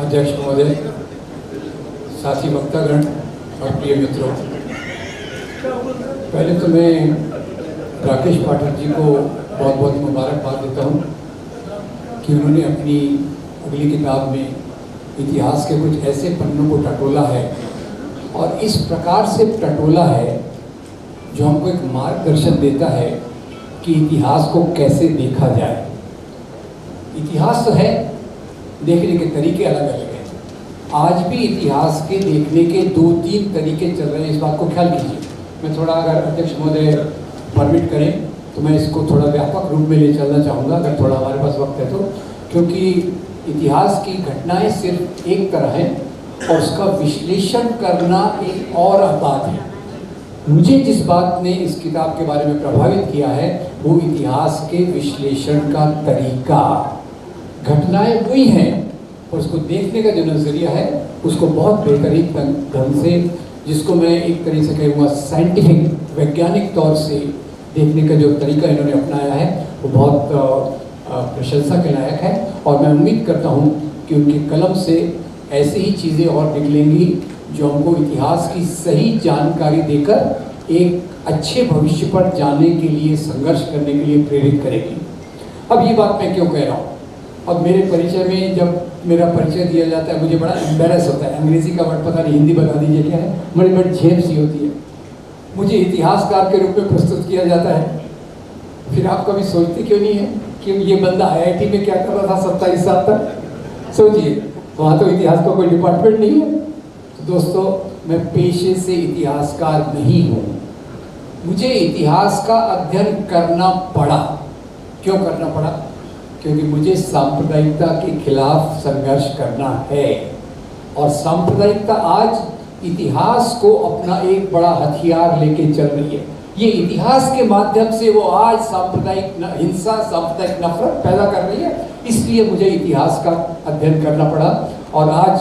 अध्यक्ष महोदय, साथी वक्तागण और प्रिय मित्रों, पहले तो मैं राकेश पाठक जी को बहुत बहुत मुबारकबाद देता हूँ कि उन्होंने अपनी अगली किताब में इतिहास के कुछ ऐसे पन्नों को टटोला है और इस प्रकार से टटोला है जो हमको एक मार्गदर्शन देता है कि इतिहास को कैसे देखा जाए। इतिहास तो है, देखने के तरीके अलग अलग हैं। आज भी इतिहास के देखने के 2-3 तरीके चल रहे हैं, इस बात को ख्याल कीजिए। मैं थोड़ा, अगर अध्यक्ष महोदय परमिट करें तो मैं इसको थोड़ा व्यापक रूप में ले चलना चाहूँगा, अगर थोड़ा हमारे पास वक्त है तो, क्योंकि इतिहास की घटनाएं सिर्फ एक तरह है और उसका विश्लेषण करना एक और बात है। मुझे जिस बात ने इस किताब के बारे में प्रभावित किया है वो इतिहास के विश्लेषण का तरीका। घटनाएं वही हैं और उसको देखने का जो नज़रिया है उसको बहुत बेहतरीन ढंग से, जिसको मैं एक तरीके से कहूँगा साइंटिफिक, वैज्ञानिक तौर से देखने का जो तरीका इन्होंने अपनाया है वो बहुत प्रशंसा के लायक है। और मैं उम्मीद करता हूँ कि उनकी कलम से ऐसी ही चीज़ें और निकलेंगी जो हमको इतिहास की सही जानकारी देकर एक अच्छे भविष्य पर जाने के लिए, संघर्ष करने के लिए प्रेरित करेगी। अब ये बात मैं क्यों कह रहा हूँ? अब मेरे परिचय में जब मेरा परिचय दिया जाता है मुझे बड़ा एम्बेरस होता है। अंग्रेज़ी का वर्ड पता नहीं, हिंदी बता दीजिए क्या है। बड़ी बड़ी झेप सी होती है। मुझे इतिहासकार के रूप में प्रस्तुत किया जाता है। फिर आप कभी सोचते क्यों नहीं है कि ये बंदा IIT में क्या कर रहा था 27 साल तक? सोचिए, वहाँ तो इतिहास का कोई डिपार्टमेंट नहीं है। तो दोस्तों, मैं पेशे से इतिहासकार नहीं हूँ। मुझे इतिहास का अध्ययन करना पड़ा। क्यों करना पड़ा? क्योंकि मुझे सांप्रदायिकता के खिलाफ संघर्ष करना है। और सांप्रदायिकता आज इतिहास को अपना एक बड़ा हथियार लेके चल रही है। ये इतिहास के माध्यम से वो आज सांप्रदायिक हिंसा, सांप्रदायिक नफरत पैदा कर रही है। इसलिए मुझे इतिहास का अध्ययन करना पड़ा। और आज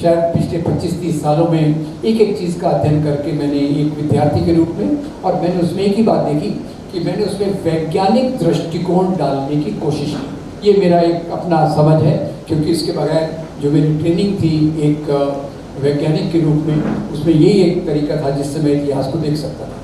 शायद पिछले 25-30 सालों में एक एक चीज़ का अध्ययन करके मैंने एक विद्यार्थी के रूप में, और मैंने उसमें एक ही बात देखी कि मैंने उसमें वैज्ञानिक दृष्टिकोण डालने की कोशिश की। ये मेरा एक अपना समझ है, क्योंकि इसके बगैर जो मेरी ट्रेनिंग थी एक वैज्ञानिक के रूप में, उसमें यही एक तरीका था जिससे मैं इतिहास को देख सकता था।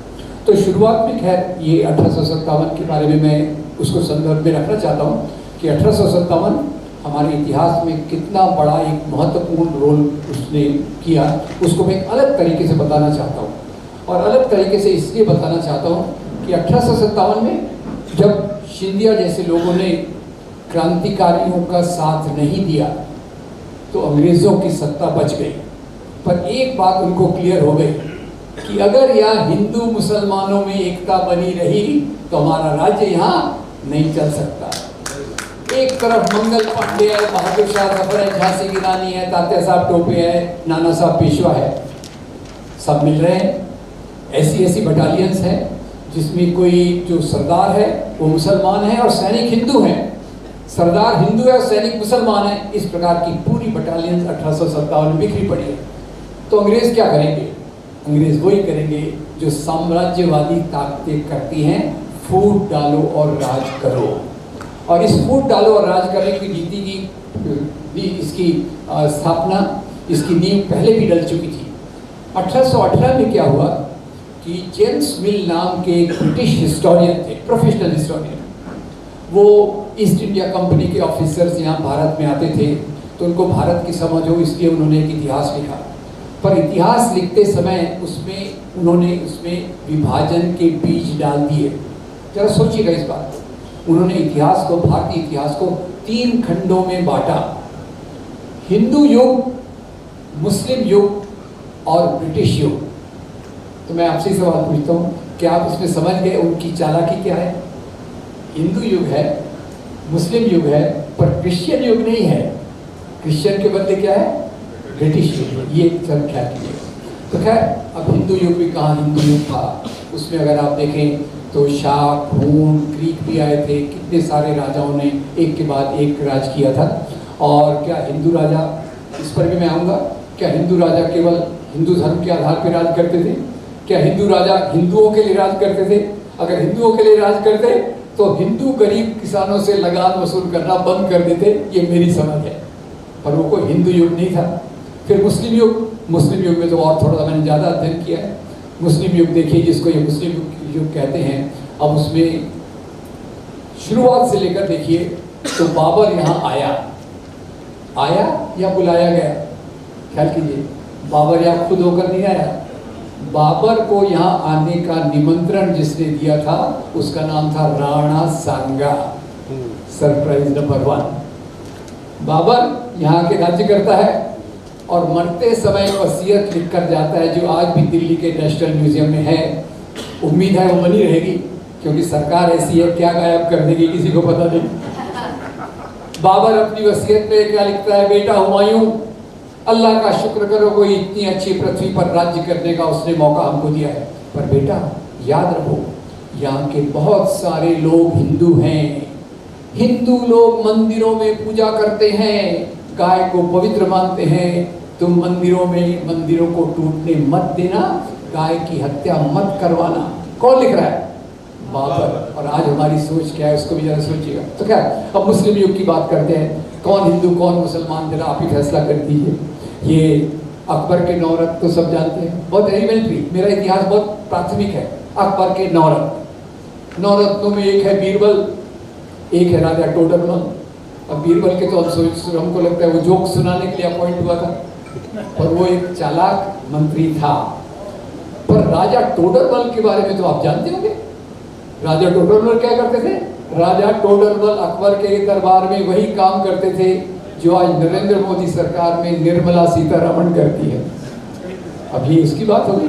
तो शुरुआत में खैर ये 1857 के बारे में मैं उसको संदर्भ में रखना चाहता हूँ कि 1857 हमारे इतिहास में कितना बड़ा एक महत्वपूर्ण रोल उसने किया, उसको मैं एक अलग तरीके से बताना चाहता हूँ। और अलग तरीके से इसलिए बताना चाहता हूँ कि 1857 में जब सिंधिया जैसे लोगों ने क्रांतिकारियों का साथ नहीं दिया तो अंग्रेज़ों की सत्ता बच गई। पर एक बात उनको क्लियर हो गई कि अगर यहाँ हिंदू मुसलमानों में एकता बनी रही तो हमारा राज्य यहाँ नहीं चल सकता। एक तरफ मंगल पांडे है, बहादुर शाह जफर है, झांसी की रानी है, तात्या साहब टोपे है, नाना साहब पेशवा है, सब मिल रहे हैं। ऐसी ऐसी बटालियंस हैं जिसमें कोई जो सरदार है वो मुसलमान है और सैनिक हिंदू हैं, सरदार हिंदू है और सैनिक मुसलमान है। इस प्रकार की पूरी बटालियंस 1857 में बिखरी पड़ी है। तो अंग्रेज़ क्या करेंगे? अंग्रेज़ वही करेंगे जो साम्राज्यवादी ताकतें करती हैं, फूट डालो और राज करो। और इस फूट डालो और राज करने की नीति की इसकी स्थापना, इसकी नींव पहले भी डल चुकी थी। 1818 में क्या हुआ कि जेम्स मिल नाम के एक ब्रिटिश हिस्टोरियन थे, प्रोफेशनल हिस्टोरियन। वो ईस्ट इंडिया कंपनी के ऑफिसर्स यहाँ भारत में आते थे तो उनको भारत की समझ हो इसलिए उन्होंने एक इतिहास लिखा। पर इतिहास लिखते समय उन्होंने उसमें विभाजन के बीज डाल दिए। जरा सोचिएगा इस बात को। उन्होंने इतिहास को, भारतीय इतिहास को 3 खंडों में बांटा: हिंदू युग, मुस्लिम युग और ब्रिटिश युग। तो मैं आपसे सवाल पूछता हूँ, क्या आप इसमें समझ गए उनकी चालाकी क्या है? हिंदू युग है, मुस्लिम युग है, पर क्रिश्चियन युग नहीं है। क्रिश्चियन के बदले क्या है? ब्रिटिश युग। ये सब ख्याल कीजिएगा। तो खैर, अब हिंदू युग भी कहाँ हिंदू युग था? उसमें अगर आप देखें तो शाक, हून, ग्रीक भी आए थे। कितने सारे राजाओं ने एक के बाद एक राज किया था। और क्या हिंदू राजा, इस पर भी मैं आऊँगा, क्या हिंदू राजा केवल हिंदू धर्म के आधार पर राज करते थे? क्या हिंदू राजा हिंदुओं के लिए राज करते थे? अगर हिंदुओं के लिए राज करते तो हिंदू गरीब किसानों से लगान वसूल करना बंद कर देते। ये मेरी समझ है। पर वो कोई हिंदू युग नहीं था। फिर मुस्लिम युग में तो और थोड़ा सा मैंने ज़्यादा अध्ययन किया है। मुस्लिम युग देखिए, जिसको ये मुस्लिम युग कहते हैं। अब उसमें शुरुआत से लेकर देखिए तो बाबर यहाँ आया या बुलाया गया? ख्याल कीजिए, बाबर यहाँ खुद होकर नहीं आया। बाबर को यहाँ आने का निमंत्रण जिसने दिया था उसका नाम था राणा सांगा। Surprise number 1। बाबर यहाँ के राज्य करता है और मरते समय वसीयत लिखकर जाता है, जो आज भी दिल्ली के नेशनल म्यूजियम में है। उम्मीद है वो बनी रहेगी, क्योंकि सरकार ऐसी है, क्या गायब कर देगी किसी को पता नहीं। बाबर अपनी वसीयत में क्या लिखता है? बेटा हुमायूं, अल्लाह का शुक्र करो कोई इतनी अच्छी पृथ्वी पर राज्य करने का उसने मौका हमको दिया है, पर बेटा याद रखो यहाँ के बहुत सारे लोग हिंदू हैं। हिंदू लोग मंदिरों में पूजा करते हैं, गाय को पवित्र मानते हैं। तुम मंदिरों को टूटने मत देना, गाय की हत्या मत करवाना। कौन लिख रहा है? बाबर। और आज हमारी सोच क्या है उसको भी जरा सोचिएगा। तो क्या, अब मुस्लिम युग की बात करते हैं। कौन हिंदू कौन मुसलमान, जरा आप ही फैसला कर दीजिए। ये अकबर के 9 रत्न तो सब जानते हैं, बहुत एलिमेंट्री। मेरा इतिहास बहुत प्राथमिक है। अकबर के 9 रत्न, 9 रत्नों में एक है बीरबल, एक है राजा टोडरमल। अब बीरबल के तो हमको लगता है वो जोक सुनाने के लिए अपॉइंट हुआ था, पर वो एक चालाक मंत्री था। पर राजा टोडरमल के बारे में तो आप जानते होंगे। राजा टोडरमल क्या करते थे? राजा टोडरमल अकबर के दरबार में वही काम करते थे जो आज नरेंद्र मोदी सरकार में निर्मला सीतारमण करती है। अब ये इसकी बात होगी।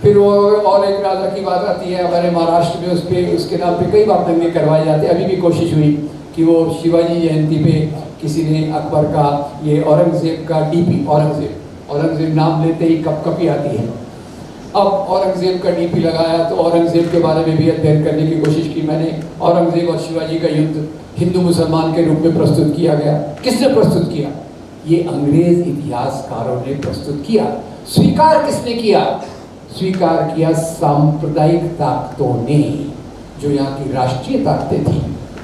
फिर वो और एक राजा की बात आती है हमारे महाराष्ट्र में, उसके नाम पे कई बार दंगे करवाए जाते हैं। अभी भी कोशिश हुई कि वो शिवाजी जयंती पे किसी ने अकबर का ये औरंगजेब का डीपी, औरंगजेब नाम लेते ही कपकपी आती है। अब औरंगजेब का डीपी लगाया तो औरंगजेब के बारे में भी अध्ययन करने की कोशिश की मैंने। औरंगजेब और शिवाजी का युद्ध हिंदू मुसलमान के रूप में प्रस्तुत किया गया। किसने प्रस्तुत किया? ये अंग्रेज इतिहासकारों ने प्रस्तुत किया। स्वीकार किसने किया? स्वीकार किया सांप्रदायिक ताकतों ने, जो यहाँ की राष्ट्रीय ताकतें थी,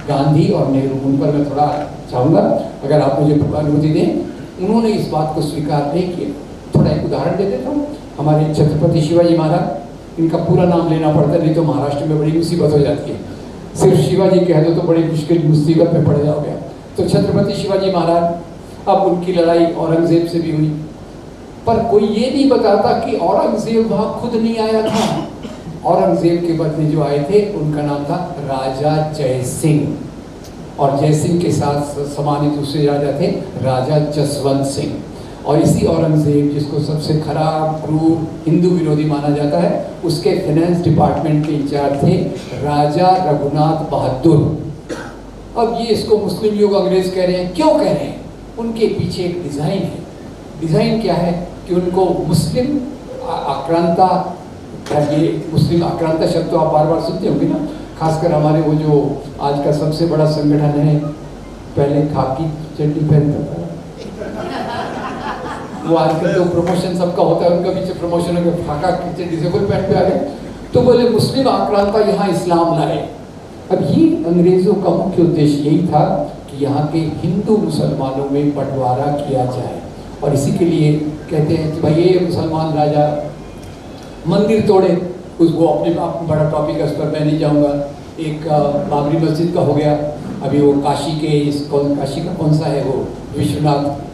गांधी और नेहरू। उन पर मैं थोड़ा चाहूँगा, अगर आप मुझे अनुमति दें। उन्होंने इस बात को स्वीकार नहीं किया। थोड़ा एक उदाहरण दे देता हूँ। हमारे छत्रपति शिवाजी महाराज, इनका पूरा नाम लेना पड़ता है, नहीं तो महाराष्ट्र में बड़ी मुसीबत हो जाती है। सिर्फ शिवाजी कह दो तो बड़ी मुश्किल मुसीबत में पड़ जाओगे। तो छत्रपति शिवाजी महाराज, अब उनकी लड़ाई औरंगजेब से भी हुई, पर कोई ये नहीं बताता कि औरंगजेब वहाँ खुद नहीं आया था। औरंगजेब के बदले जो आए थे उनका नाम था राजा जय सिंह, और जय सिंह के साथ समानित दूसरे राजा थे राजा जसवंत सिंह। और इसी औरंगजेब, जिसको सबसे खराब, क्रूर, हिंदू विरोधी माना जाता है, उसके फाइनेंस डिपार्टमेंट के इंचार्ज थे राजा रघुनाथ बहादुर। अब ये इसको मुस्लिम युग अंग्रेज कह रहे हैं। क्यों कह रहे हैं? उनके पीछे एक डिज़ाइन है। डिज़ाइन क्या है कि उनको मुस्लिम आक्रांता, ये मुस्लिम आक्रांता शब्द तो आप बार बार सुनते होंगे ना, खासकर हमारे वो जो आज का सबसे बड़ा संगठन है, पहले खाकी चड्डी पहनता था, वो आजकल तो प्रमोशन सबका होता है, उनका पीछे प्रमोशन हो गया, फाका चड्डी से फुल पैंट पे आ गए। तो बोले मुस्लिम आक्रांता यहाँ इस्लाम लाए। अब ये अंग्रेजों का मुख्य उद्देश्य यही था कि यहाँ के हिंदू मुसलमानों में बंटवारा किया जाए, और इसी के लिए कहते हैं कि भाई ये मुसलमान राजा मंदिर तोड़े। उसको अपने आप बड़ा टॉपिक है, उस पर मैं नहीं जाऊँगा। एक बाबरी मस्जिद का हो गया, अभी वो काशी का कौन सा है वो, विश्वनाथ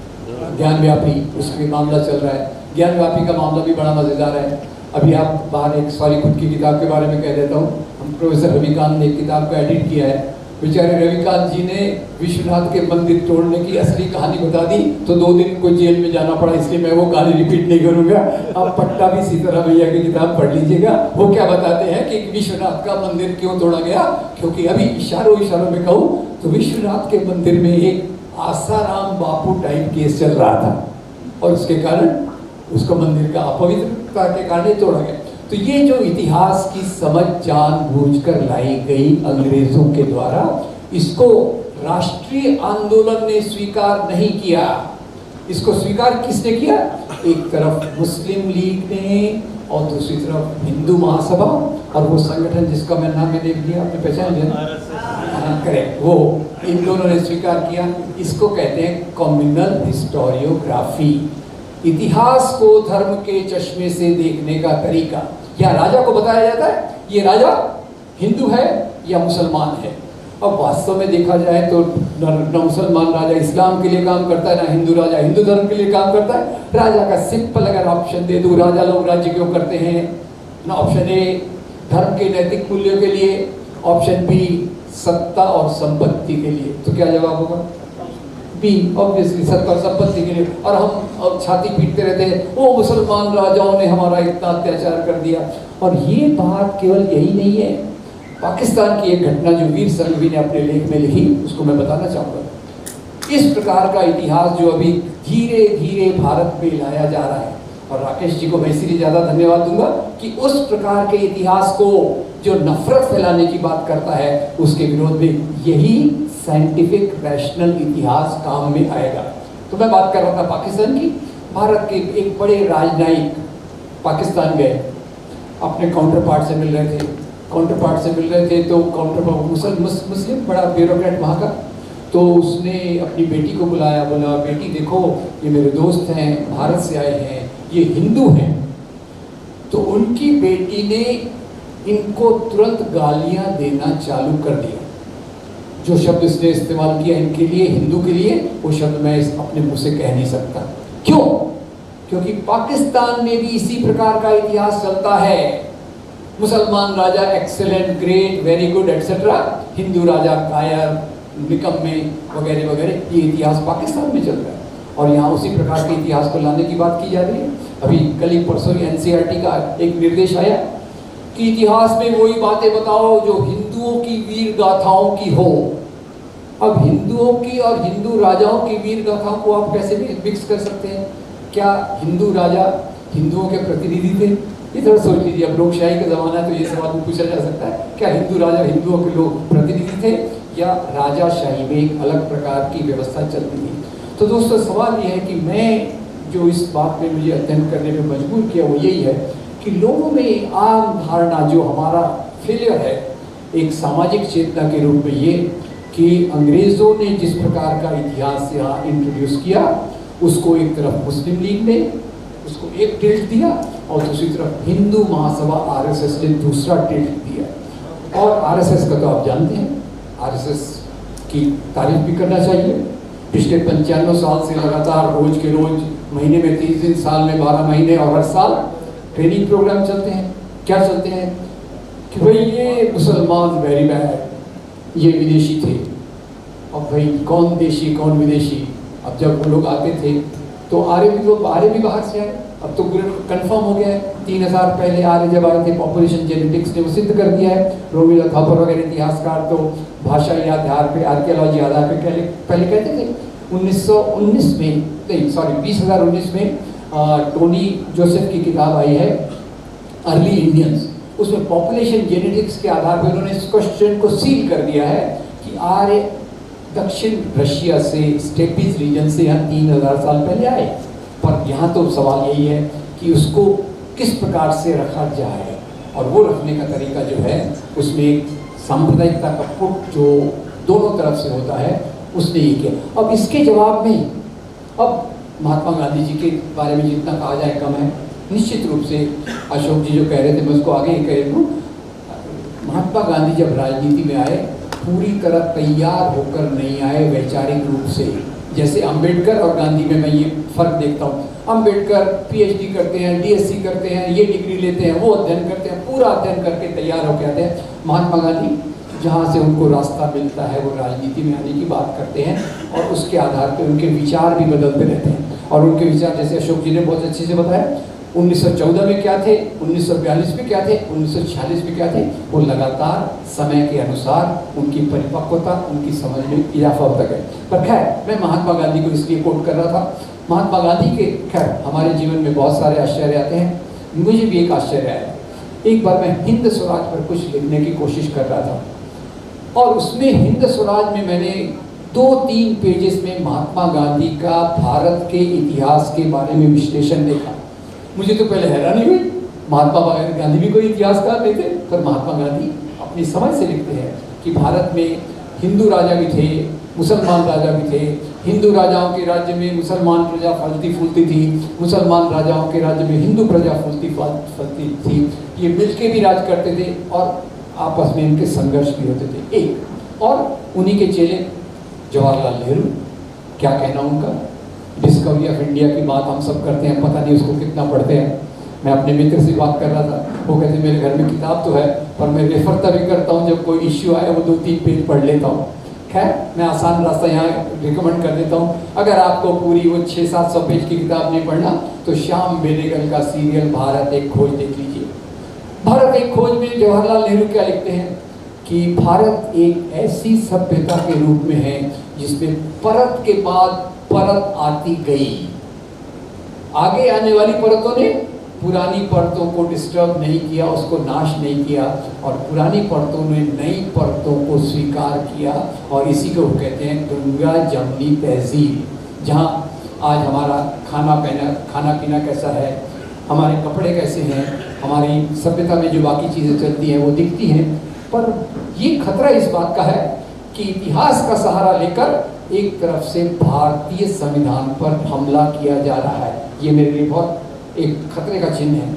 ज्ञानव्यापी, उसके मामला चल रहा है। ज्ञानव्यापी का मामला भी बड़ा मज़ेदार है। अभी आप बाहर एक खुद की किताब के बारे में कह देता हूँ। हम प्रोफेसर रविकांत ने एक किताब को एडिट किया है। बेचारे रविकांत जी ने विश्वनाथ के मंदिर तोड़ने की असली कहानी बता दी, तो 2 दिन को जेल में जाना पड़ा, इसलिए मैं वो कहानी रिपीट नहीं करूँगा। आप पट्टा भी सीताराम भैया की किताब पढ़ लीजिएगा। वो क्या बताते हैं कि विश्वनाथ का मंदिर क्यों तोड़ा गया, क्योंकि अभी इशारों में कहूँ तो विश्वनाथ के मंदिर में एक आसाराम बापू टाइप केस चल रहा था, और उसके कारण उसको मंदिर का अपवित्रता के कारण तोड़ा गया। तो ये जो इतिहास की समझ जानबूझकर लाई गई अंग्रेजों के द्वारा, इसको राष्ट्रीय आंदोलन ने स्वीकार नहीं किया। इसको स्वीकार किसने किया? एक तरफ मुस्लिम लीग ने और दूसरी तरफ हिंदू महासभा, और वो संगठन जिसका मैं नाम मैंने लिया, आपने पहचान लिया, करेक्ट, वो इन दोनों ने स्वीकार किया। इसको कहते हैं कम्युनल हिस्टोरियोग्राफी, इतिहास को धर्म के चश्मे से देखने का तरीका। या राजा को बताया जाता है ये राजा हिंदू है या मुसलमान है। अब वास्तव में देखा जाए तो न मुसलमान राजा इस्लाम के लिए काम करता है, ना हिंदू राजा हिंदू धर्म के लिए काम करता है। राजा का सिंपल अगर ऑप्शन दे दूं, राजा लोग राज्य क्यों करते हैं ना, ऑप्शन ए धर्म के नैतिक मूल्यों के लिए, ऑप्शन बी सत्ता और संपत्ति के लिए। तो क्या जवाब होगा? बी, ऑब्वियसली सत्ता और संपत्ति के लिए। और हम छाती पीटते रहते हैं वो मुसलमान राजाओं ने हमारा इतना अत्याचार कर दिया। और ये बात केवल यही नहीं है, पाकिस्तान की एक घटना जो वीर संघवी ने अपने लेख में लिखी उसको मैं बताना चाहूँगा। इस प्रकार का इतिहास जो अभी धीरे धीरे भारत में लाया जा रहा है, और राकेश जी को मैं इसीलिए ज़्यादा धन्यवाद दूंगा कि उस प्रकार के इतिहास को जो नफरत फैलाने की बात करता है उसके विरोध में यही साइंटिफिक रैशनल इतिहास काम में आएगा। तो मैं बात कर रहा था पाकिस्तान की। भारत के एक बड़े राजनयिक पाकिस्तान गए, अपने काउंटर पार्ट से मिल रहे थे, तो मुस्लिम बड़ा ब्यूरोक्रेट वहाँ का, तो उसने अपनी बेटी को बुलाया, बोला बेटी देखो ये मेरे दोस्त हैं, भारत से आए हैं, ये हिंदू हैं। तो उनकी बेटी ने इनको तुरंत गालियां देना चालू कर दिया। जो शब्द इसने इस्तेमाल किया इनके लिए, हिंदू के लिए, वो शब्द मैं अपने मुंह से कह नहीं सकता। क्यों? क्योंकि पाकिस्तान में भी इसी प्रकार का इतिहास चलता है। मुसलमान राजा excellent, great, very good etcetera, हिंदू राजा कायर, निकम्मे वगैरह वगैरह, ये इतिहास पाकिस्तान में चल रहा है। और यहाँ उसी प्रकार के इतिहास को लाने की बात की जा रही है। अभी कल ही परसों ही एनसीईआरटी का एक निर्देश आया कि इतिहास में वही बातें बताओ जो हिंदुओं की वीर गाथाओं की हो। अब हिंदुओं की और हिंदू राजाओं की वीर गाथाओं को आप कैसे मिक्स कर सकते हैं? क्या हिंदू राजा हिंदुओं के प्रतिनिधि थे? ये थोड़ा सोच लीजिए, अब लोकशाही का ज़माना है तो ये सवाल पूछा जा सकता है, क्या हिंदू राजा हिंदुओं के लोग प्रतिनिधि थे या राजाशाही में एक अलग प्रकार की व्यवस्था चलती थी? तो दोस्तों सवाल ये है कि मैं जो इस बात में मुझे अध्ययन करने में मजबूर किया वो यही है कि लोगों में आम धारणा जो हमारा फेलियर है एक सामाजिक चेतना के रूप में ये कि अंग्रेज़ों ने जिस प्रकार का इतिहास यहाँ इंट्रोड्यूस किया उसको एक तरफ मुस्लिम लीग ने उसको एक टिल्ट दिया और दूसरी तरफ हिंदू महासभा आरएसएस ने दूसरा टिल्ट दिया। और आरएसएस का तो आप जानते हैं, आरएसएस की तारीफ भी करना चाहिए। पिछले 95 साल से लगातार रोज के रोज, महीने में 30 दिन, साल में 12 महीने और हर साल ट्रेनिंग प्रोग्राम चलते हैं। क्या चलते हैं कि भाई ये मुसलमान वेरी बैड, ये विदेशी थे। अब भाई कौन देशी कौन विदेशी? अब जब वो लोग आते थे तो आर्य भी बाहर से आए। अब तो कंफर्म हो गया है, 3000 पहले आर्य जब आए थे, पॉपुलेशन जेनेटिक्स ने वो सिद्ध कर दिया है। रोमिला थापर वगैरह इतिहासकार तो भाषाई आधार पे, आर्कियोलॉजी आधार पे पहले कहते थे। 1919 में नहीं सॉरी 2019 में टोनी जोसेफ की किताब आई है अर्ली इंडियंस, उसमें पॉपुलेशन जेनेटिक्स के आधार पर उन्होंने इस क्वेश्चन को सील कर दिया है कि आर्य दक्षिण रशिया से स्टेपीज रीजन से यहाँ 3000 साल पहले आए। पर यहाँ तो सवाल यही है कि उसको किस प्रकार से रखा जाए, और वो रखने का तरीका जो है उसमें एक सांप्रदायिकता का पुट जो दोनों तरफ से होता है उसने ये किया। अब इसके जवाब में अब महात्मा गांधी जी के बारे में जितना कहा जाए कम है। निश्चित रूप से अशोक जी जो कह रहे थे मैं उसको आगे ही कह दूँ, महात्मा गांधी जब राजनीति में आए पूरी तरह तैयार होकर नहीं आए वैचारिक रूप से। जैसे अंबेडकर और गांधी में मैं ये फर्क देखता हूँ। अंबेडकर पीएचडी करते हैं, डीएससी करते हैं, ये डिग्री लेते हैं, वो अध्ययन करते हैं, पूरा अध्ययन करके तैयार होकर आते हैं। महात्मा गांधी जहाँ से उनको रास्ता मिलता है वो राजनीति में आने की बात करते हैं और उसके आधार पर उनके विचार भी बदलते रहते हैं। और उनके विचार जैसे अशोक जी ने बहुत अच्छे से बताया, 1914 में क्या थे, 1942 में क्या थे, 1946 में क्या थे, वो लगातार समय के अनुसार उनकी परिपक्वता, उनकी समझ में इजाफा होता गया। पर खैर मैं महात्मा गांधी को इसलिए कोट कर रहा था, महात्मा गांधी के खैर हमारे जीवन में बहुत सारे आश्चर्य आते हैं। मुझे भी एक आश्चर्य आया, एक बार मैं हिंद स्वराज पर कुछ लिखने की कोशिश कर रहा था और उसमें हिंद स्वराज में मैंने 2-3 पेजेस में महात्मा गांधी का भारत के इतिहास के बारे में विश्लेषण देखा। मुझे तो पहले हैरानी हुई, महात्मा गांधी भी कोई इतिहासकार नहीं थे, पर महात्मा गांधी अपनी समझ से लिखते हैं कि भारत में हिंदू राजा भी थे, मुसलमान राजा भी थे। हिंदू राजाओं के राज्य में मुसलमान प्रजा फलती फूलती थी, मुसलमान राजाओं के राज्य में हिंदू प्रजा फलती थी। ये मिलके भी राज करते थे और आपस में इनके संघर्ष भी होते थे। एक और उन्हीं के चेले जवाहरलाल नेहरू, क्या कहना उनका, डिस्कवरी ऑफ इंडिया की बात हम सब करते हैं, पता नहीं उसको कितना पढ़ते हैं। मैं अपने मित्र से बात कर रहा था, वो कहते मेरे घर में किताब तो है पर मैं रेफर तभी करता हूँ जब कोई इश्यू आए, वो 2-3 पेज पढ़ लेता हूँ। खैर, मैं आसान रास्ता यहाँ रिकमेंड कर देता हूँ। अगर आपको पूरी वो 600-700 पेज की किताब नहीं पढ़ना तो श्याम बेनेगल का सीरियल भारत एक खोज देख लीजिए। भारत एक खोज में जवाहरलाल नेहरू क्या लिखते हैं कि भारत एक ऐसी सभ्यता के रूप में है जिसमें परत के बाद परत आती गई। आगे आने वाली परतों ने पुरानी परतों को डिस्टर्ब नहीं किया, उसको नाश नहीं किया, और पुरानी परतों ने नई परतों को स्वीकार किया, और इसी को कहते हैं गंगा जमनी तहजीब। जहाँ आज हमारा खाना पीना कैसा है, हमारे कपड़े कैसे हैं, हमारी सभ्यता में जो बाकी चीज़ें चलती हैं वो दिखती हैं, पर ये खतरा इस बात का है कि इतिहास का सहारा लेकर एक तरफ से भारतीय संविधान पर हमला किया जा रहा है। ये मेरे लिए बहुत एक खतरे का चिन्ह है।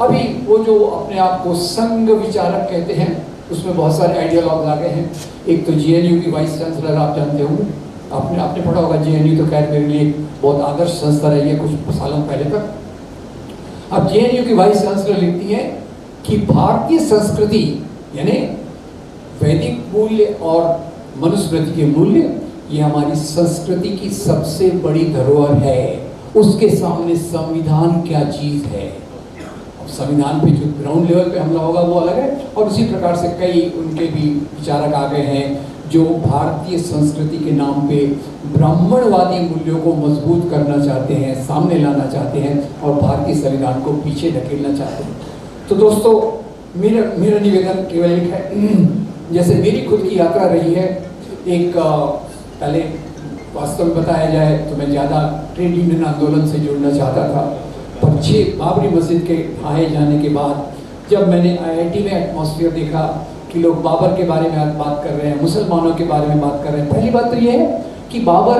अभी वो जो अपने आप को संघ विचारक कहते हैं, उसमें बहुत सारे आइडियोलॉग्स आ गए हैं। एक तो जेएनयू की वाइस चांसलर, आप जानते होंगे, आपने पढ़ा होगा। जेएनयू तो खैर मेरे लिए बहुत आदर्श संस्था रही है कुछ सालों पहले तक। अब जेएनयू की वाइस चांसलर लिखती हैं कि भारतीय संस्कृति यानी वैदिक मूल्य और मनुस्मृति के मूल्य, ये हमारी संस्कृति की सबसे बड़ी धरोहर है। उसके सामने संविधान क्या चीज़ है। अब संविधान पे जो ग्राउंड लेवल पे हमला होगा वो अलग है, और उसी प्रकार से कई उनके भी विचारक आ गए हैं जो भारतीय संस्कृति के नाम पे ब्राह्मणवादी मूल्यों को मजबूत करना चाहते हैं, सामने लाना चाहते हैं, और भारतीय संविधान को पीछे धकेलना चाहते हैं। तो दोस्तों, मेरा निवेदन केवल एक है, जैसे मेरी खुद की यात्रा रही है, एक पहले वास्तव में बताया जाए तो मैं ज़्यादा ट्रेड यूनियन आंदोलन से जुड़ना चाहता था, पर 6 बाबरी मस्जिद के ढहाए जाने के बाद जब मैंने आईआईटी में एटमॉस्फेयर देखा कि लोग बाबर के बारे में बात कर रहे हैं, मुसलमानों के बारे में बात कर रहे हैं। पहली बात तो ये है कि बाबर,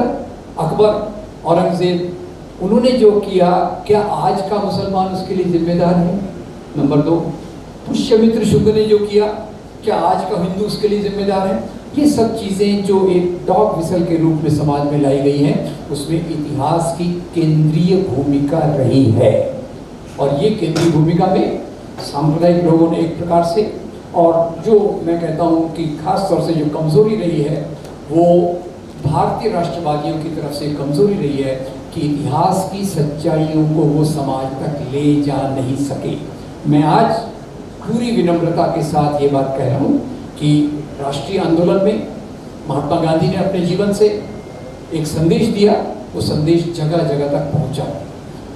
अकबर, औरंगजेब, उन्होंने जो किया, क्या आज का मुसलमान उसके लिए जिम्मेदार है? नंबर 2, पुष्यमित्र शुक्ल ने जो किया, क्या आज का हिंदू उसके लिए जिम्मेदार है? ये सब चीज़ें जो एक डॉग विसल के रूप में समाज में लाई गई हैं, उसमें इतिहास की केंद्रीय भूमिका रही है। और ये केंद्रीय भूमिका में सांप्रदायिक लोगों ने एक प्रकार से, और जो मैं कहता हूँ कि खास तौर से जो कमज़ोरी रही है वो भारतीय राष्ट्रवादियों की तरफ से कमज़ोरी रही है कि इतिहास की सच्चाइयों को वो समाज तक ले जा नहीं सके। मैं आज पूरी विनम्रता के साथ ये बात कह रहा हूँ कि राष्ट्रीय आंदोलन में महात्मा गांधी ने अपने जीवन से एक संदेश दिया, वो संदेश जगह जगह तक पहुंचा।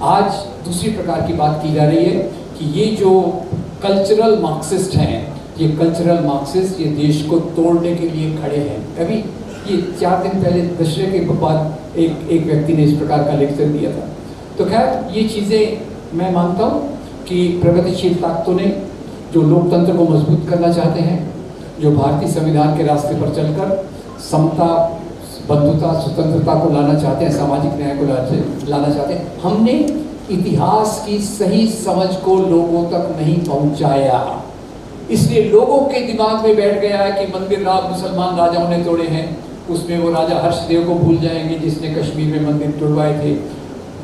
आज दूसरी प्रकार की बात की जा रही है कि ये जो कल्चरल मार्क्सिस्ट हैं, ये कल्चरल मार्क्सिस्ट ये देश को तोड़ने के लिए खड़े हैं। अभी ये 4 दिन पहले दशहरे के बाद एक व्यक्ति ने इस प्रकार का लेक्चर दिया था। तो खैर, ये चीज़ें मैं मानता हूँ कि प्रगतिशील ताकतों ने जो लोकतंत्र को मजबूत करना चाहते हैं, जो भारतीय संविधान के रास्ते पर चलकर समता, बंधुता, स्वतंत्रता को लाना चाहते हैं, सामाजिक न्याय को लाना चाहते हैं, हमने इतिहास की सही समझ को लोगों तक नहीं पहुंचाया। इसलिए लोगों के दिमाग में बैठ गया है कि मंदिर मुसलमान राजाओं ने तोड़े हैं, उसमें वो राजा हर्षदेव को भूल जाएंगे जिसने कश्मीर में मंदिर तोड़वाए थे।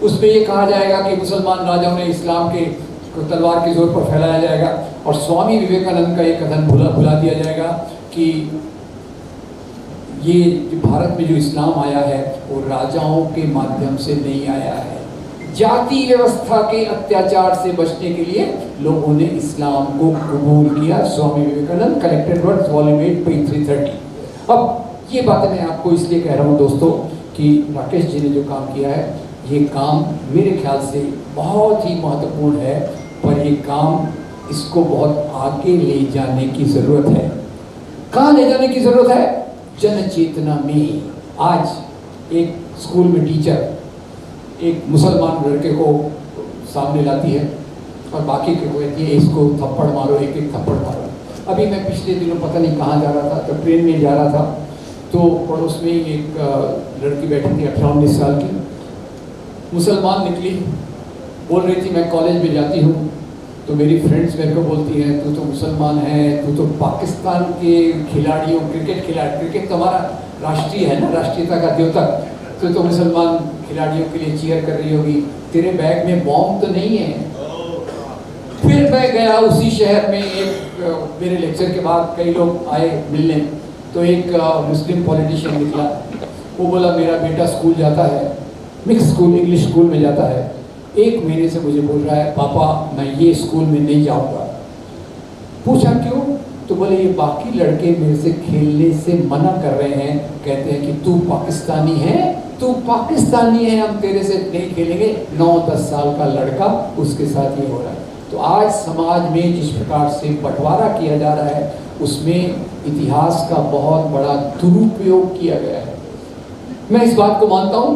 उसमें ये कहा जाएगा कि मुसलमान राजाओं ने इस्लाम के तलवार के जोर पर फैलाया जाएगा, और स्वामी विवेकानंद का एक कथन भुला दिया जाएगा कि ये भारत में जो इस्लाम आया है वो राजाओं के माध्यम से नहीं आया है। जाति व्यवस्था के अत्याचार से बचने के लिए लोगों ने इस्लाम को कबूल किया। Swami Vivekananda, collected words, volume 8, page 330। अब ये बातें मैं आपको इसलिए कह रहा हूँ दोस्तों कि राकेश जी ने जो काम किया है, ये काम मेरे ख्याल से बहुत ही महत्वपूर्ण है, पर ये काम इसको बहुत आगे ले जाने की ज़रूरत है। कहाँ ले जाने की ज़रूरत है? जन चेतना में। आज एक स्कूल में टीचर एक मुसलमान लड़के को सामने लाती है और बाकी के को कहती है इसको थप्पड़ मारो, एक एक थप्पड़ मारो। अभी मैं पिछले दिनों पता नहीं कहाँ जा रहा था, तो ट्रेन में जा रहा था, तो पड़ोस में एक लड़की बैठी थी 18-19 साल की, मुसलमान निकली, बोल रही थी मैं कॉलेज में जाती हूँ तो मेरी फ्रेंड्स मेरे को बोलती हैं तू तो मुसलमान है, तू तो पाकिस्तान के खिलाड़ियों क्रिकेट तो हमारा राष्ट्रीय है ना, राष्ट्रीयता का द्योतक, तो मुसलमान खिलाड़ियों के लिए चीयर कर रही होगी, तेरे बैग में बॉम्ब तो नहीं है। फिर मैं गया उसी शहर में, एक मेरे लेक्चर के बाद कई लोग आए मिलने, तो एक मुस्लिम पॉलिटिशियन निकला, वो बोला मेरा बेटा स्कूल जाता है, मिक्स स्कूल इंग्लिश स्कूल में जाता है, 1 महीने से मुझे बोल रहा है पापा मैं ये स्कूल में नहीं जाऊँगा। पूछा क्यों? तो बोले ये बाकी लड़के मेरे से खेलने से मना कर रहे हैं, कहते हैं कि तू पाकिस्तानी है, हम तेरे से नहीं खेलेंगे। 9-10 साल का लड़का, उसके साथ ये हो रहा है। तो आज समाज में जिस प्रकार से बंटवारा किया जा रहा है उसमें इतिहास का बहुत बड़ा दुरुपयोग किया गया है। मैं इस बात को मानता हूँ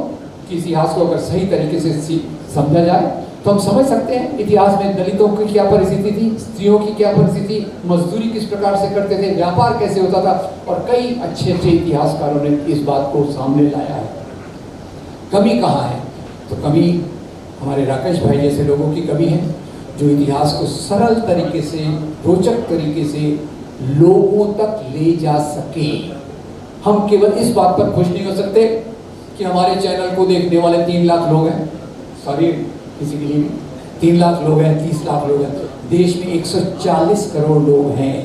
कि इतिहास को अगर सही तरीके से समझा जाए तो हम समझ सकते हैं इतिहास में दलितों की क्या परिस्थिति थी, स्त्रियों की क्या परिस्थिति, मजदूरी किस प्रकार से करते थे, व्यापार कैसे होता था, और कई अच्छे इतिहासकारों ने इस बात को सामने लाया है। कमी कहाँ है? तो कमी हमारे राकेश भाई जैसे लोगों की कमी है जो इतिहास को सरल तरीके से, रोचक तरीके से लोगों तक ले जा सके। हम केवल इस बात पर खुश नहीं हो सकते कि हमारे चैनल को देखने वाले 3 लाख लोग हैं, सॉरी किसी के लिए 3 लाख लोग हैं, 30 लाख लोग हैं। देश में 140 करोड़ लोग हैं।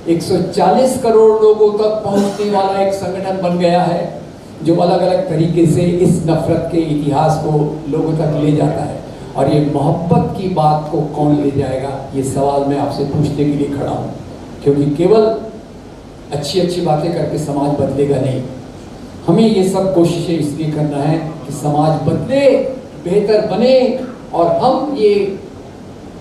140 करोड़ लोगों तक पहुंचने वाला एक संगठन बन गया है जो अलग अलग तरीके से इस नफरत के इतिहास को लोगों तक ले जाता है। और ये मोहब्बत की बात को कौन ले जाएगा, ये सवाल मैं आपसे पूछने के लिए खड़ा हूँ, क्योंकि केवल अच्छी अच्छी बातें करके समाज बदलेगा नहीं। हमें ये सब कोशिशें इसलिए करना है कि समाज बदले, बेहतर बने, और हम ये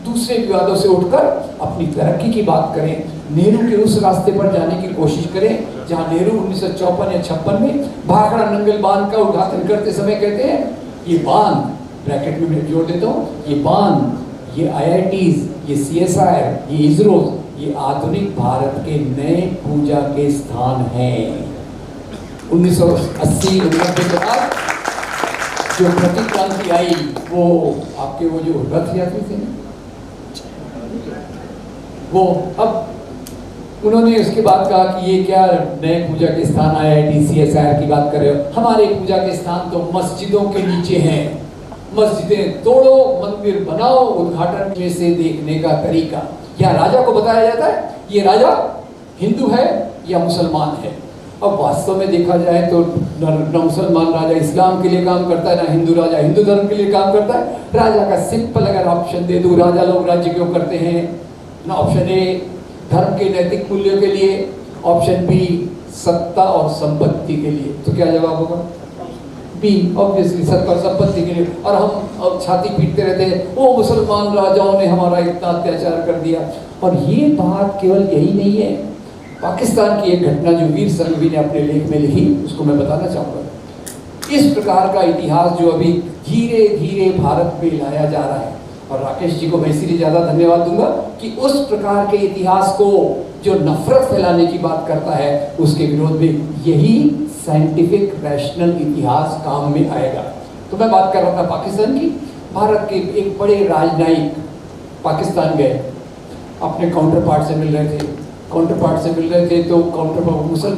दूसरे विवादों से उठकर अपनी तरक्की की बात करें, नेहरू के उस रास्ते पर जाने की कोशिश करें जहां नेहरू 1954 या 56 में भाखड़ा नंगल बांध का उद्घाटन करते समय कहते हैं ये बांध, ब्रैकेट में मैं जोड़ देता हूँ, ये बांध, ये IITs, ये CSIR, ये ISRO, ये आधुनिक भारत के नए पूजा के स्थान हैं। 1980-90 के बाद जो प्रतिक्रांति आई, वो आपके वो जो रथ यात्री थे वो, अब उन्होंने उसके बाद कहा कि ये क्या नए पूजा के स्थान IIT CSIR की बात कर रहे हो, हमारे पूजा के स्थान तो मस्जिदों के नीचे हैं। मस्जिदें तोड़ो, मंदिर बनाओ, उद्घाटन में से देखने का तरीका क्या राजा को बताया जाता है ये राजा हिंदू है या मुसलमान है। अब वास्तव में देखा जाए तो न मुसलमान राजा इस्लाम के लिए काम करता है, ना हिंदू राजा हिंदू धर्म के लिए काम करता है। राजा का सिंपल अगर ऑप्शन दे दूं, राजा लोग राज्य क्यों करते हैं, ना ऑप्शन ए धर्म के नैतिक मूल्यों के लिए, ऑप्शन बी सत्ता और संपत्ति के लिए। तो क्या जवाब होगा? बी, ऑब्वियसली सत्ता और संपत्ति के लिए। और हम अब छाती पीटते रहते हैं वो मुसलमान राजाओं ने हमारा इतना अत्याचार कर दिया। और ये बात केवल यही नहीं है, पाकिस्तान की एक घटना जो वीर संघवी ने अपने लेख में लिखी उसको मैं बताना चाहूँगा। इस प्रकार का इतिहास जो अभी धीरे धीरे भारत में लाया जा रहा है, और राकेश जी को मैं इसीलिए ज़्यादा धन्यवाद दूंगा कि उस प्रकार के इतिहास को जो नफरत फैलाने की बात करता है उसके विरोध में यही साइंटिफिक रैशनल इतिहास काम में आएगा। तो मैं बात कर रहा था पाकिस्तान की। भारत के एक बड़े राजनयिक पाकिस्तान गए, अपने काउंटर पार्ट से मिल रहे थे, तो काउंटर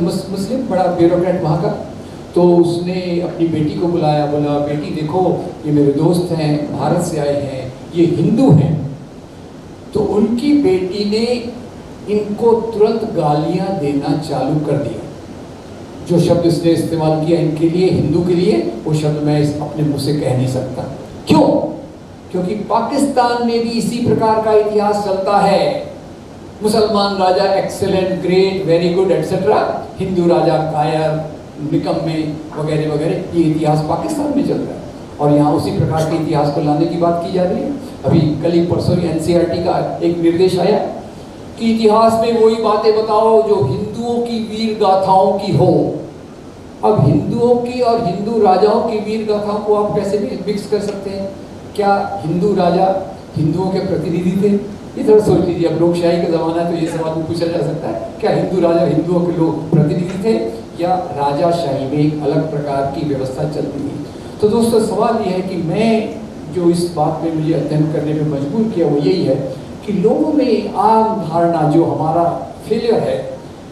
मुस्लिम बड़ा ब्यूरोक्रेट वहाँ का, तो उसने अपनी बेटी को बुलाया, बोला बेटी देखो ये मेरे दोस्त हैं, भारत से आए हैं, ये हिंदू हैं। तो उनकी बेटी ने इनको तुरंत गालियां देना चालू कर दिया। जो शब्द इसने इस्तेमाल किया इनके लिए, हिंदू के लिए, वो शब्द मैं अपने मुंह से कह नहीं सकता। क्यों? क्योंकि पाकिस्तान में भी इसी प्रकार का इतिहास चलता है। मुसलमान राजा excellent, great, very good etcetera, हिंदू राजा कायर, निकम्मे वगैरह वगैरह, ये इतिहास पाकिस्तान में चल रहा है। और यहाँ उसी प्रकार के इतिहास को लाने की बात की जा रही है। अभी कल ही परसों NCERT का एक निर्देश आया कि इतिहास में वही बातें बताओ जो हिंदुओं की वीर गाथाओं की हो। अब हिंदुओं की और हिंदू राजाओं की वीर गाथाओं को आप कैसे भी मिक्स कर सकते हैं? क्या हिंदू राजा हिंदुओं के प्रतिनिधि थे? ये थोड़ा सोच लीजिए, अब लोकशाही का ज़माना है तो ये सवाल पूछा जा सकता है, क्या हिंदू राजा हिंदुओं के लोग प्रतिनिधि थे? या राजाशाही में एक अलग प्रकार की व्यवस्था चलती थी। तो दोस्तों सवाल यह है कि मैं जो इस बात में मुझे अध्ययन करने में मजबूर किया वो यही है कि लोगों में आम धारणा जो हमारा फेलियर है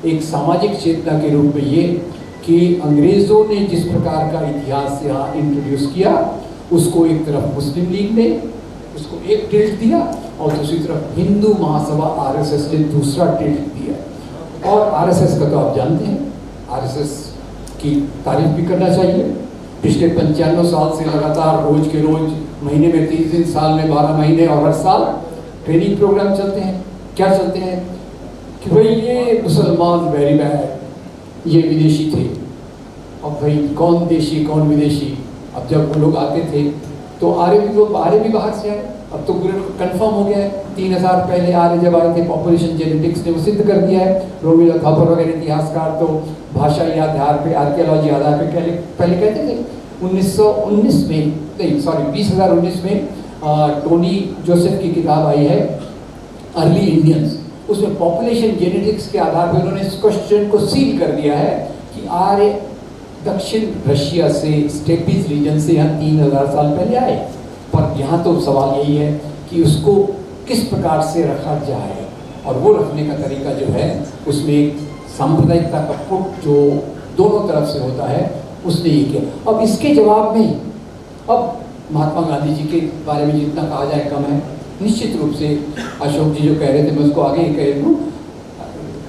एक सामाजिक चेतना के रूप में ये कि अंग्रेज़ों ने जिस प्रकार का इतिहास यहाँ इंट्रोड्यूस किया उसको एक तरफ मुस्लिम लीग ने उसको एक टिल्ट दिया और दूसरी तरफ हिंदू महासभा आरएसएस ने दूसरा टिल्ट दिया। और आरएसएस का तो आप जानते हैं, आरएसएस की तारीफ भी करना चाहिए। पिछले 95 साल से लगातार रोज के रोज महीने में 30 दिन, साल में 12 महीने और हर साल ट्रेनिंग प्रोग्राम चलते हैं। क्या चलते हैं कि भाई ये मुसलमान वेरी बैड, ये विदेशी थे। अब भाई कौन देशी कौन विदेशी, अब जब वो लोग आते थे तो आर्य भी बाहर से आए। अब तो कंफर्म हो गया है, 3000 पहले आर्य जब आए थे पॉपुलेशन जेनेटिक्स ने वो सिद्ध कर दिया है। रोमिला थापर वगैरह इतिहासकार तो भाषाई आधार पे, आर्कियोलॉजी आधार पे पहले कहते थे। 1919 में नहीं सॉरी 2019 में टोनी जोसेफ की किताब आई है अर्ली इंडियंस, उसमें पॉपुलेशन जेनेटिक्स के आधार पर उन्होंने इस क्वेश्चन को सील कर दिया है कि आर्य दक्षिण रशिया से स्टेपीज रीजन से यहाँ 3000 साल पहले आए। पर यहाँ तो सवाल यही है कि उसको किस प्रकार से रखा जाए, और वो रखने का तरीका जो है उसमें एक सांप्रदायिकता का पुट जो दोनों तरफ से होता है उसने ये किया। अब इसके जवाब में अब महात्मा गांधी जी के बारे में जितना कहा जाए कम है। निश्चित रूप से अशोक जी जो कह रहे थे मैं उसको आगे ही कह दूँ,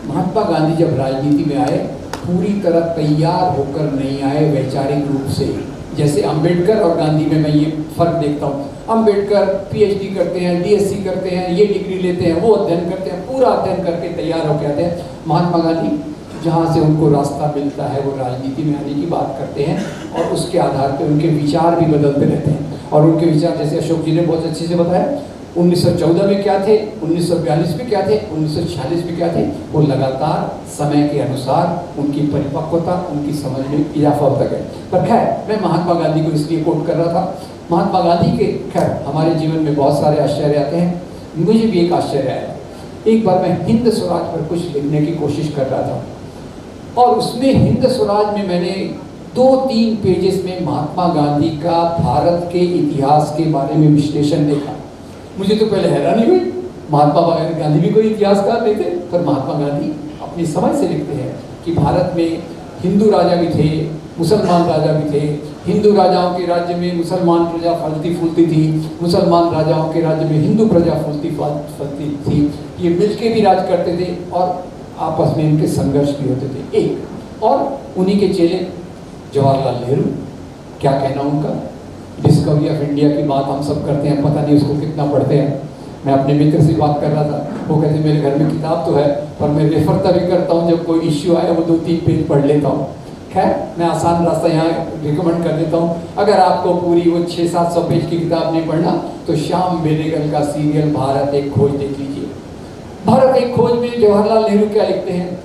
महात्मा गांधी जब राजनीति में आए पूरी तरह तैयार होकर नहीं आए वैचारिक रूप से। जैसे अंबेडकर और गांधी में मैं ये फर्क देखता हूँ। अंबेडकर पीएचडी करते हैं, डीएससी करते हैं, ये डिग्री लेते हैं, वो अध्ययन करते हैं, पूरा अध्ययन करके तैयार होकर आते हैं। महात्मा गांधी जहाँ से उनको रास्ता मिलता है वो राजनीति में आने की बात करते हैं और उसके आधार पर उनके विचार भी बदलते रहते हैं। और उनके विचार जैसे अशोक जी ने बहुत अच्छे से बताया 1914 में क्या थे, 1942 में क्या थे, 1946 में क्या थे, वो लगातार समय के अनुसार उनकी परिपक्वता, उनकी समझ में इजाफा होता गया। पर खैर मैं महात्मा गांधी को इसलिए कोट कर रहा था। महात्मा गांधी के खैर हमारे जीवन में बहुत सारे आश्चर्य आते हैं, मुझे भी एक आश्चर्य आया। एक बार मैं हिंद स्वराज पर कुछ लिखने की कोशिश कर रहा था और उसमें हिंद स्वराज में मैंने 2-3 पेजेस में महात्मा गांधी का भारत के इतिहास के बारे में विश्लेषण देखा। मुझे तो पहले हैरानी हुई, महात्मा गांधी भी कोई इतिहासकार नहीं थे, पर महात्मा गांधी अपनी समझ से लिखते हैं कि भारत में हिंदू राजा भी थे, मुसलमान राजा भी थे। हिंदू राजाओं के राज्य में मुसलमान प्रजा फलती फूलती थी, मुसलमान राजाओं के राज्य में हिंदू प्रजा फलती थी। ये मिलके भी राज करते थे और आपस में इनके संघर्ष भी होते थे। एक और उन्हीं के चेले जवाहरलाल नेहरू, क्या कहना उनका, डिस्कवरी ऑफ इंडिया की बात हम सब करते हैं, पता नहीं उसको कितना पढ़ते हैं। मैं अपने मित्र से बात कर रहा था, वो कहते मेरे घर में किताब तो है पर मैं रेफर तभी करता हूँ जब कोई इश्यू आए वो 2-3 पेज पढ़ लेता हूँ। खैर मैं आसान रास्ता यहाँ रिकमेंड कर देता हूँ, अगर आपको पूरी वो 600-700 पेज की किताब नहीं पढ़ना तो श्याम बेनेगल का सीरियल भारत एक खोज देख लीजिए। भारत एक खोज में जवाहरलाल नेहरू क्या लिखते हैं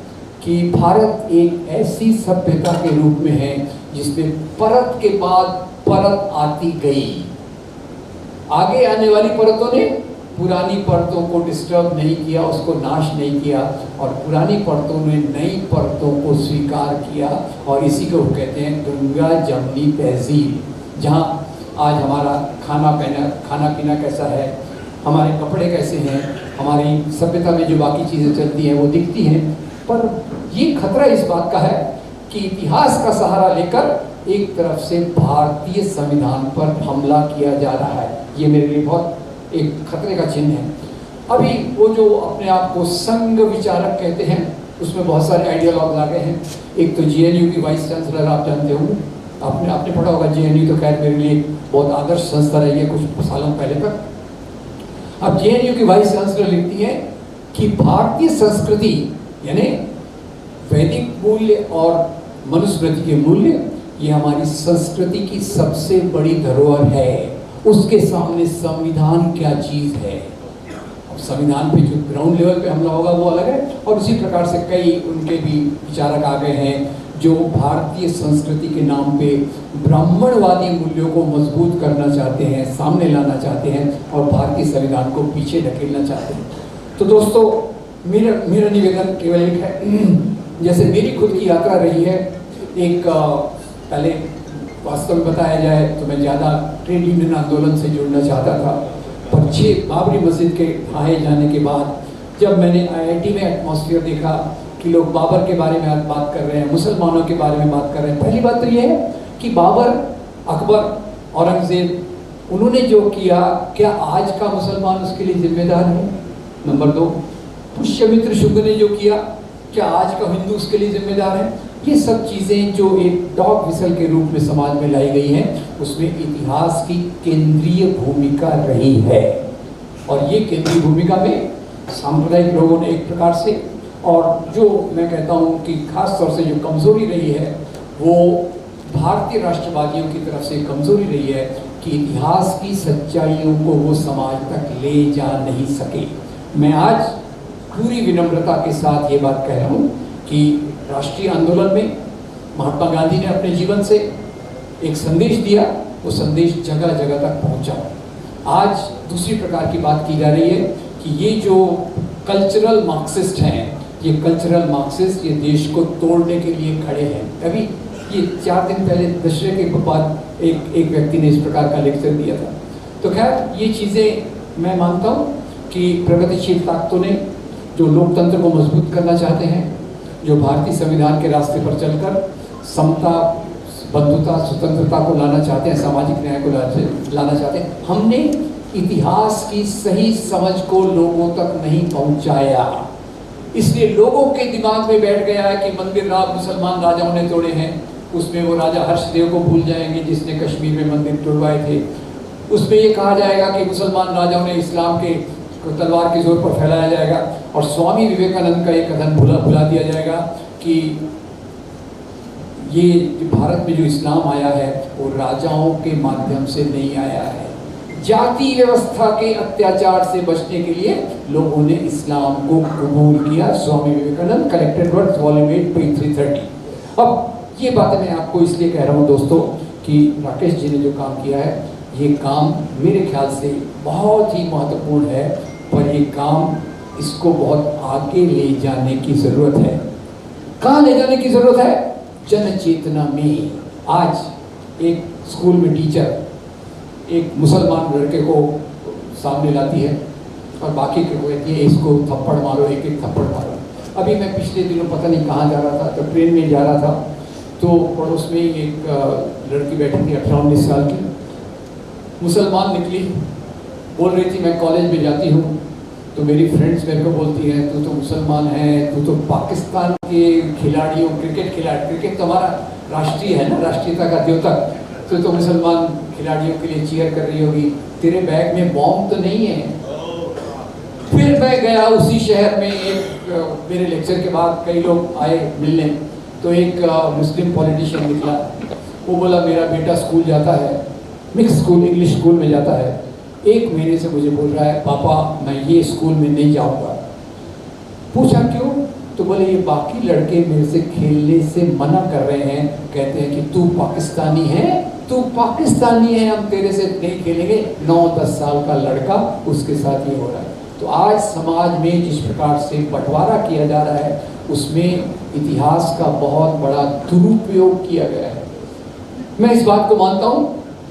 कि भारत एक ऐसी सभ्यता के रूप में है जिसमें परत के बाद परत आती गई, आगे आने वाली परतों ने पुरानी परतों को डिस्टर्ब नहीं किया, उसको नाश नहीं किया, और पुरानी परतों ने नई परतों को स्वीकार किया। और इसी को कहते हैं गंगा जमनी तहजीब। जहाँ आज हमारा खाना पीना कैसा है, हमारे कपड़े कैसे हैं, हमारी सभ्यता में जो बाकी चीज़ें चलती हैं वो दिखती हैं। पर ये खतरा इस बात का है कि इतिहास का सहारा लेकर एक तरफ से भारतीय संविधान पर हमला किया जा रहा है। ये मेरे लिए बहुत एक खतरे का चिन्ह है। अभी वो जो अपने आप को संघ विचारक कहते हैं उसमें बहुत सारे आइडियोलॉग आ गए हैं। एक तो जेएनयू की वाइस चांसलर आप जानते हो, आपने पढ़ा होगा। जेएनयू तो खैर मेरे लिए बहुत आदर्श संस्था रही है कुछ सालों पहले तक। अब जेएनयू की वाइस चांसलर लिखती है कि भारतीय संस्कृति यानी वैदिक मूल्य और मनुस्मृति के मूल्य ये हमारी संस्कृति की सबसे बड़ी धरोहर है, उसके सामने संविधान क्या चीज़ है। अब संविधान पे जो ग्राउंड लेवल पे हमला होगा वो अलग है। और उसी प्रकार से कई उनके भी विचारक आ गए हैं जो भारतीय संस्कृति के नाम पे ब्राह्मणवादी मूल्यों को मजबूत करना चाहते हैं, सामने लाना चाहते हैं और भारतीय संविधान को पीछे ढकेलना चाहते हैं। तो दोस्तों मेरा निवेदन केवल एक है जैसे मेरी खुद की यात्रा रही है, एक पहले वास्तव में बताया जाए तो मैं ज़्यादा ट्रेड यूनियन आंदोलन से जुड़ना चाहता था, पर 6 बाबरी मस्जिद के ढहाए जाने के बाद जब मैंने IIT में एटमॉस्फेयर देखा कि लोग बाबर के बारे में बात कर रहे हैं, मुसलमानों के बारे में बात कर रहे हैं, पहली बात तो ये है कि बाबर, अकबर, औरंगजेब, उन्होंने जो किया क्या आज का मुसलमान उसके लिए जिम्मेदार है? नंबर 2, पुष्यमित्र शुक्ल ने जो किया क्या आज का हिंदू उसके लिए जिम्मेदार है? ये सब चीज़ें जो एक डॉग विसल के रूप में समाज में लाई गई हैं, उसमें इतिहास की केंद्रीय भूमिका रही है। और ये केंद्रीय भूमिका में सांप्रदायिक लोगों ने एक प्रकार से, और जो मैं कहता हूँ कि खास तौर से जो कमज़ोरी रही है वो भारतीय राष्ट्रवादियों की तरफ से कमज़ोरी रही है कि इतिहास की सच्चाइयों को वो समाज तक ले जा नहीं सके। मैं आज पूरी विनम्रता के साथ ये बात कह रहा हूँ कि राष्ट्रीय आंदोलन में महात्मा गांधी ने अपने जीवन से एक संदेश दिया, वो संदेश जगह जगह तक पहुँचा। आज दूसरी प्रकार की बात की जा रही है कि ये जो कल्चरल मार्क्सिस्ट हैं, ये कल्चरल मार्क्सिस्ट ये देश को तोड़ने के लिए खड़े हैं। अभी ये 4 दिन पहले दशहरे के बाद एक व्यक्ति ने इस प्रकार का लेक्चर दिया था। तो खैर ये चीज़ें मैं मानता हूँ कि प्रगतिशील ताकतों ने जो लोकतंत्र को मजबूत करना चाहते हैं, जो भारतीय संविधान के रास्ते पर चलकर समता, बंधुता, स्वतंत्रता को लाना चाहते हैं, सामाजिक न्याय को लाना चाहते हैं, हमने इतिहास की सही समझ को लोगों तक नहीं पहुंचाया। इसलिए लोगों के दिमाग में बैठ गया है कि मंदिर मुसलमान राजाओं ने तोड़े हैं, उसमें वो राजा हर्षदेव को भूल जाएंगे जिसने कश्मीर में मंदिर तोड़वाए थे। उसमें ये कहा जाएगा कि मुसलमान राजाओं ने इस्लाम के तलवार के जोर पर फैलाया जाएगा, और स्वामी विवेकानंद का एक कथन भुला दिया जाएगा कि ये भारत में जो इस्लाम आया है वो राजाओं के माध्यम से नहीं आया है। जाति व्यवस्था के अत्याचार से बचने के लिए लोगों ने इस्लाम को कबूल किया। Swami Vivekananda, collected words, volume 8, page 330। अब ये बातें मैं आपको इसलिए कह रहा हूँ दोस्तों कि राकेश जी ने जो काम किया है, ये काम मेरे ख्याल से बहुत ही महत्वपूर्ण है, पर ये काम इसको बहुत आगे ले जाने की ज़रूरत है। कहाँ ले जाने की ज़रूरत है? जन चेतना में। आज एक स्कूल में टीचर एक मुसलमान लड़के को सामने लाती है और बाकी को कहती है इसको थप्पड़ मारो, एक थप्पड़ मारो। अभी मैं पिछले दिनों पता नहीं कहाँ जा रहा था, तो ट्रेन में जा रहा था, तो पड़ोस में एक लड़की बैठी थी 18-19 साल की, मुसलमान निकली, बोल रही थी मैं कॉलेज में जाती हूँ। तो मेरी फ्रेंड्स मेरे को बोलती हैं तू तो मुसलमान है, तू तो पाकिस्तान के खिलाड़ियों, क्रिकेट तो हमारा राष्ट्रीय है ना, राष्ट्रीयता का द्योतक, तो मुसलमान खिलाड़ियों के लिए चीयर कर रही होगी, तेरे बैग में बॉम्ब तो नहीं है। फिर मैं गया उसी शहर में, एक मेरे लेक्चर के बाद कई लोग आए मिलने, तो एक मुस्लिम पॉलिटिशियन निकला, वो बोला मेरा बेटा स्कूल जाता है, मिक्स स्कूल, इंग्लिश स्कूल में जाता है, 1 महीने से मुझे बोल रहा है पापा मैं ये स्कूल में नहीं जाऊँगा। पूछा क्यों? तो बोले ये बाकी लड़के मेरे से खेलने से मना कर रहे हैं, कहते हैं कि तू पाकिस्तानी है, तू पाकिस्तानी है, हम तेरे से नहीं खेलेंगे। 9-10 साल का लड़का, उसके साथ ये हो रहा है। तो आज समाज में जिस प्रकार से बंटवारा किया जा रहा है, उसमें इतिहास का बहुत बड़ा दुरुपयोग किया गया है। मैं इस बात को मानता हूँ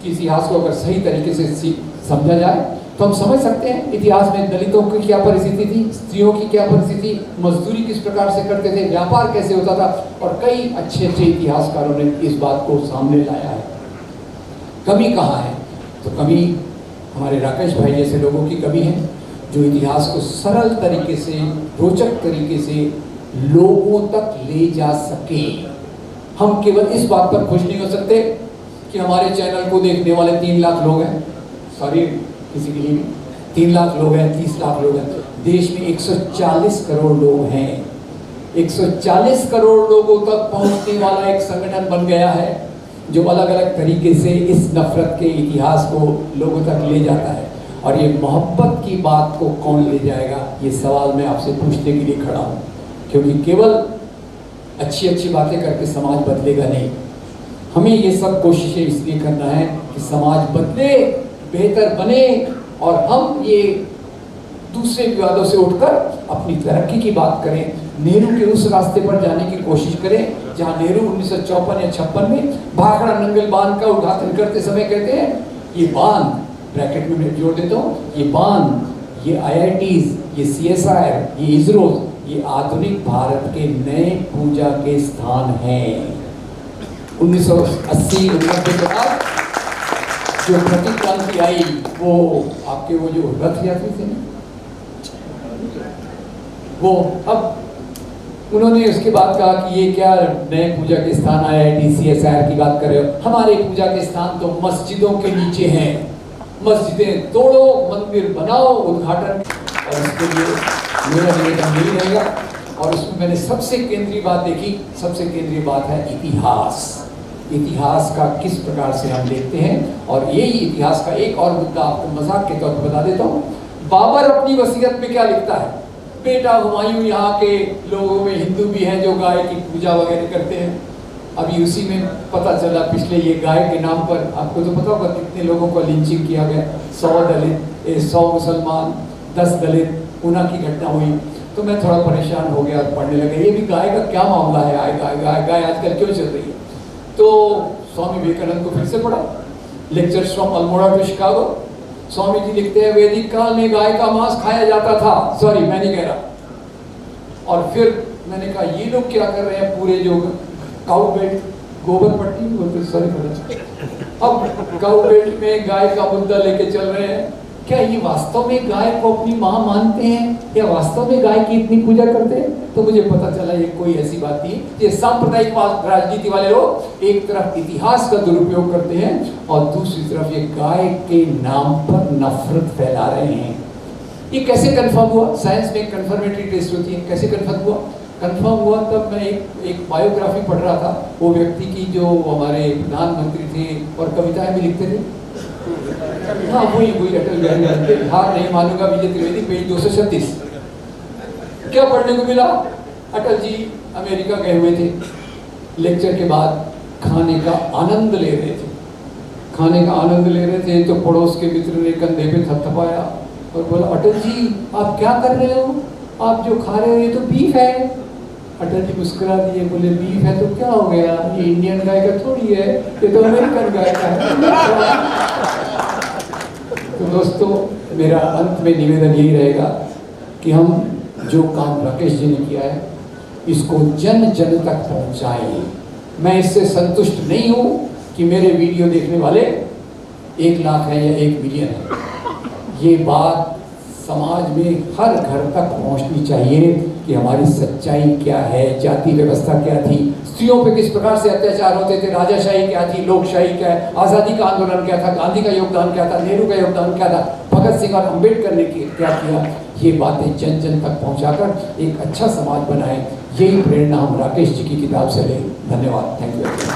कि इतिहास को अगर सही तरीके से समझा जाए तो हम समझ सकते हैं इतिहास में दलितों की क्या परिस्थिति थी, स्त्रियों की क्या परिस्थिति, मजदूरी किस प्रकार से करते थे, व्यापार कैसे होता था, और कई अच्छे इतिहासकारों ने इस बात को सामने लाया है। कमी कहाँ है? तो कमी हमारे राकेश भाई जैसे लोगों की कमी है, जो इतिहास को सरल तरीके से, रोचक तरीके से लोगों तक ले जा सके। हम केवल इस बात पर खुश नहीं हो सकते कि हमारे चैनल को देखने वाले 3 लाख लोग हैं, सॉरी किसी के लिए 3 लाख लोग हैं, 30 लाख लोग हैं। देश में 140 करोड़ लोग हैं। 140 करोड़ लोगों तक पहुंचने वाला एक संगठन बन गया है जो अलग अलग तरीके से इस नफरत के इतिहास को लोगों तक ले जाता है। और ये मोहब्बत की बात को कौन ले जाएगा, ये सवाल मैं आपसे पूछने के लिए खड़ा हूँ, क्योंकि केवल अच्छी अच्छी बातें करके समाज बदलेगा नहीं। हमें ये सब कोशिशें इसलिए करना है कि समाज बदले, बेहतर बने, और हम ये दूसरे विवादों से उठकर अपनी तरक्की की बात करें। नेहरू के उस रास्ते पर जाने की कोशिश करें जहां नेहरू 1954 या 56 में भाखड़ा नंगल बांध का उद्घाटन करते समय कहते हैं ये बांध, ब्रैकेट में मैं जोड़ देता हूँ, ये बांध, ये IITs, ये CSIR, ये इसरो, ये आधुनिक भारत के नए पूजा के स्थान हैं। 1980-90 के बाद जो प्रतिक्रांति आई वो आपके वो जो रथ यात्री थे ना, वो अब उन्होंने उसके बाद कहा कि ये क्या नए पूजा के स्थान IIT CSIR की बात कर रहे हो, हमारे पूजा के स्थान तो मस्जिदों के नीचे हैं, मस्जिदें तोड़ो, मंदिर बनाओ, उद्घाटन। और इसके लिए मेरा निवेदन यही रहेगा। और उसमें मैंने सबसे केंद्रीय बात देखी, सबसे केंद्रीय बात है इतिहास। इतिहास का किस प्रकार से हम देखते हैं, और यही इतिहास का एक और मुद्दा आपको मजाक के तौर पर बता देता हूँ। बाबर अपनी वसीयत में क्या लिखता है, बेटा हुमायूं यहाँ के लोगों में हिंदू भी हैं जो गाय की पूजा वगैरह करते हैं। अभी उसी में पता चला पिछले ये गाय के नाम पर आपको तो पता होगा कितने लोगों को लिंचिंग किया गया, 100 दलित, 100 मुसलमान, 10 दलित, ऊना की घटना हुई। तो मैं थोड़ा परेशान हो गया और पढ़ने लगा ये भी गाय का क्या मामला है, गाय आजकल क्यों चल रही है। तो स्वामी विवेकानंद को फिर से पढ़ा, lectures from Almora to Chicago. Swami ji लिखते हैं वैदिक काल में गाय का मांस खाया जाता था, सॉरी मैं नहीं कह रहा। और फिर मैंने कहा ये लोग क्या कर रहे हैं, पूरे जो काउ बेल्ट, गोबर पट्टी बोलते, सॉरी अब काउ बेल्ट में गाय का मुद्दा लेके चल रहे हैं। क्या ये वास्तव में गाय को अपनी माँ मानते हैं या वास्तव में गाय की इतनी पूजा करते हैं? तो मुझे पता चला ये कोई ऐसी बात नहीं। ये सांप्रदायिक राजनीति वाले लोग एक तरफ इतिहास का दुरुपयोग करते हैं और दूसरी तरफ ये गाय के नाम पर नफरत फैला रहे हैं। ये कैसे कंफर्म हुआ? साइंस में कंफर्मेटरी टेस्ट होती है, कैसे कंफर्म हुआ? कंफर्म हुआ तब मैं एक बायोग्राफी पढ़ रहा था वो व्यक्ति की जो हमारे प्रधानमंत्री थे और कविताएं भी लिखते थे। हाँ वही अटल बिहारी, हार नहीं मानूंगा, विजय त्रिवेदी, पेज 236। क्या पढ़ने को मिला? अटल जी अमेरिका गए हुए थे, लेक्चर के बाद खाने का आनंद ले रहे थे। खाने का आनंद ले रहे थे तो पड़ोस के मित्र ने कंधे पे थपथपाया और बोला अटल जी आप क्या कर रहे हो, आप जो खा रहे हो ये तो बीफ है। अटल जी मुस्कुरा दिए, बोले बीफ है तो क्या हो गया, ये इंडियन गाय का थोड़ी है, ये तो अमेरिकन गाय का है। तो दोस्तों मेरा अंत में निवेदन यही रहेगा कि हम जो काम राकेश जी ने किया है इसको जन जन तक पहुंचाएं। मैं इससे संतुष्ट नहीं हूं कि मेरे वीडियो देखने वाले 1 लाख है या 1 मिलियन है। ये बात समाज में हर घर तक पहुंचनी चाहिए कि हमारी सच्चाई क्या है, जाति व्यवस्था क्या थी, स्त्रियों पे किस प्रकार से अत्याचार होते थे, राजाशाही क्या थी, लोकशाही क्या है, आज़ादी का आंदोलन क्या था, गांधी का योगदान क्या था, नेहरू का योगदान क्या था, भगत सिंह और अम्बेडकर ने क्या किया। ये बातें जन जन तक पहुंचाकर एक अच्छा समाज बनाएं, यही प्रेरणा हम राकेश जी की किताब से लें। धन्यवाद, थैंक यू।